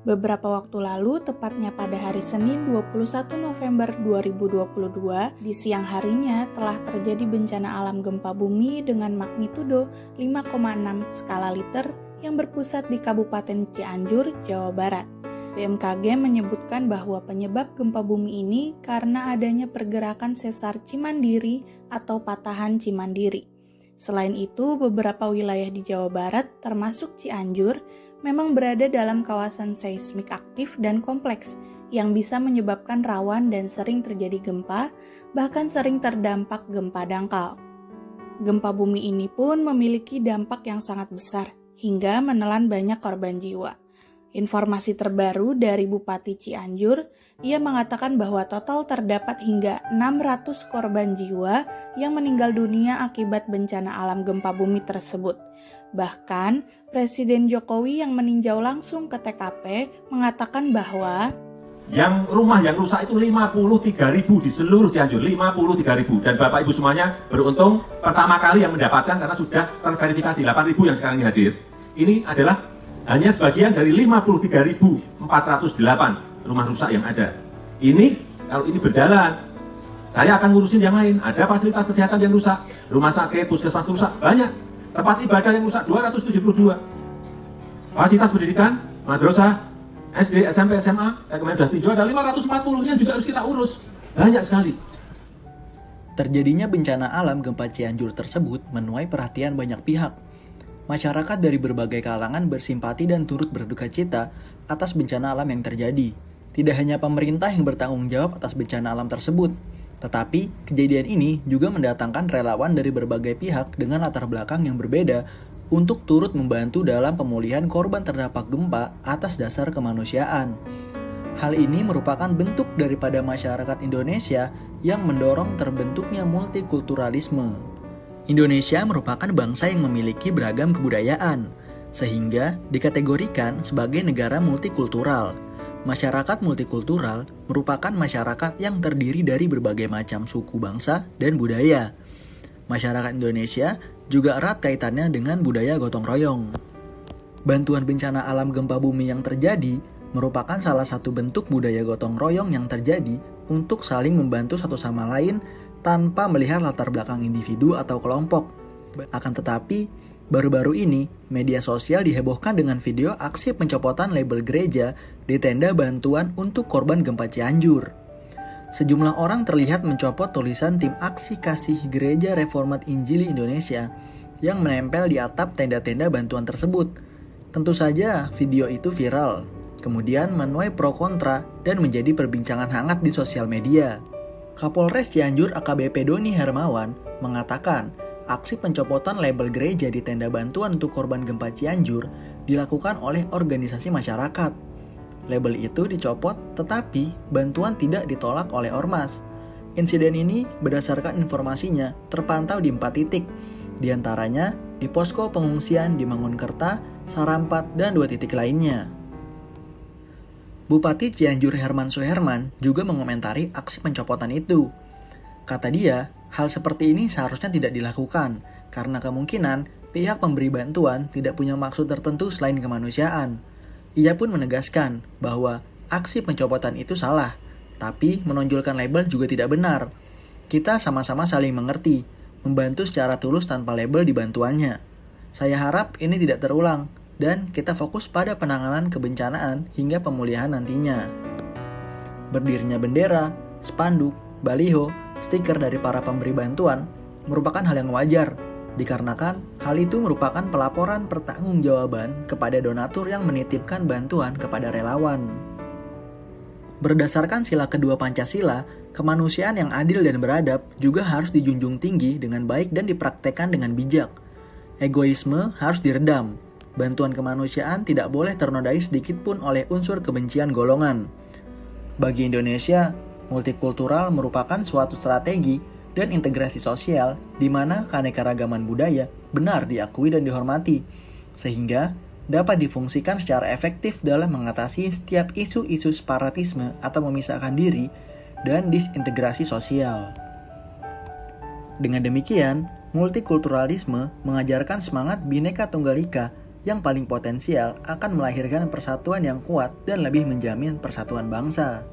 Beberapa waktu lalu, tepatnya pada hari Senin 21 November 2022, di siang harinya telah terjadi bencana alam gempa bumi dengan magnitudo 5,6 skala Richter yang berpusat di Kabupaten Cianjur, Jawa Barat. BMKG menyebutkan bahwa penyebab gempa bumi ini karena adanya pergerakan sesar Cimandiri atau patahan Cimandiri. Selain itu, beberapa wilayah di Jawa Barat, termasuk Cianjur, memang berada dalam kawasan seismik aktif dan kompleks yang bisa menyebabkan rawan dan sering terjadi gempa, bahkan sering terdampak gempa dangkal. Gempa bumi ini pun memiliki dampak yang sangat besar, hingga menelan banyak korban jiwa. Informasi terbaru dari Bupati Cianjur, ia mengatakan bahwa total terdapat hingga 600 korban jiwa yang meninggal dunia akibat bencana alam gempa bumi tersebut. Bahkan, Presiden Jokowi yang meninjau langsung ke TKP mengatakan bahwa yang rumah yang rusak itu 53.000 di seluruh Cianjur, 53.000. Dan Bapak Ibu semuanya beruntung pertama kali yang mendapatkan karena sudah terverifikasi 8.000 yang sekarang ini hadir. Ini adalah hanya sebagian dari 53.408 rumah rusak yang ada. Ini kalau ini berjalan, saya akan ngurusin yang lain. Ada fasilitas kesehatan yang rusak, rumah sakit, puskesmas rusak, banyak. Tempat ibadah yang rusak 272. Fasilitas pendidikan, madrasah, SD, SMP, SMA, saya kemarin sudah tinjau ada 540 yang juga harus kita urus. Banyak sekali. Terjadinya bencana alam gempa Cianjur tersebut menuai perhatian banyak pihak. Masyarakat dari berbagai kalangan bersimpati dan turut berduka cita atas bencana alam yang terjadi. Tidak hanya pemerintah yang bertanggung jawab atas bencana alam tersebut, tetapi kejadian ini juga mendatangkan relawan dari berbagai pihak dengan latar belakang yang berbeda untuk turut membantu dalam pemulihan korban terdampak gempa atas dasar kemanusiaan. Hal ini merupakan bentuk daripada masyarakat Indonesia yang mendorong terbentuknya multikulturalisme. Indonesia merupakan bangsa yang memiliki beragam kebudayaan, sehingga dikategorikan sebagai negara multikultural. Masyarakat multikultural merupakan masyarakat yang terdiri dari berbagai macam suku bangsa dan budaya. Masyarakat Indonesia juga erat kaitannya dengan budaya gotong royong. Bantuan bencana alam gempa bumi yang terjadi merupakan salah satu bentuk budaya gotong royong yang terjadi untuk saling membantu satu sama lain tanpa melihat latar belakang individu atau kelompok. Akan tetapi, baru-baru ini, media sosial dihebohkan dengan video aksi pencopotan label gereja di tenda bantuan untuk korban gempa Cianjur. Sejumlah orang terlihat mencopot tulisan tim aksi kasih Gereja Reformat Injili Indonesia yang menempel di atap tenda-tenda bantuan tersebut. Tentu saja video itu viral, kemudian menuai pro kontra dan menjadi perbincangan hangat di sosial media. Kapolres Cianjur AKBP Doni Hermawan mengatakan aksi pencopotan label gereja di tenda bantuan untuk korban gempa Cianjur dilakukan oleh organisasi masyarakat. Label itu dicopot tetapi bantuan tidak ditolak oleh ormas. Insiden ini berdasarkan informasinya terpantau di 4 titik, diantaranya di posko pengungsian di Mangunkerta, Sarampat, dan 2 titik lainnya. Bupati Cianjur Herman Suherman juga mengomentari aksi pencopotan itu. Kata dia, hal seperti ini seharusnya tidak dilakukan karena kemungkinan pihak pemberi bantuan tidak punya maksud tertentu selain kemanusiaan. Ia pun menegaskan bahwa aksi pencopotan itu salah, tapi menonjolkan label juga tidak benar. Kita sama-sama saling mengerti, membantu secara tulus tanpa label di bantuannya. Saya harap ini tidak terulang, dan kita fokus pada penanganan kebencanaan hingga pemulihan nantinya. Berdirinya bendera, spanduk, baliho, stiker dari para pemberi bantuan merupakan hal yang wajar, dikarenakan hal itu merupakan pelaporan pertanggungjawaban kepada donatur yang menitipkan bantuan kepada relawan. Berdasarkan sila kedua Pancasila, kemanusiaan yang adil dan beradab juga harus dijunjung tinggi dengan baik dan dipraktekkan dengan bijak. Egoisme harus diredam. Bantuan kemanusiaan tidak boleh ternodai sedikit pun oleh unsur kebencian golongan. Bagi Indonesia, multikultural merupakan suatu strategi dan integrasi sosial di mana keanekaragaman budaya benar diakui dan dihormati, sehingga dapat difungsikan secara efektif dalam mengatasi setiap isu-isu separatisme atau memisahkan diri dan disintegrasi sosial. Dengan demikian, multikulturalisme mengajarkan semangat Bhinneka Tunggal Ika yang paling potensial akan melahirkan persatuan yang kuat dan lebih menjamin persatuan bangsa.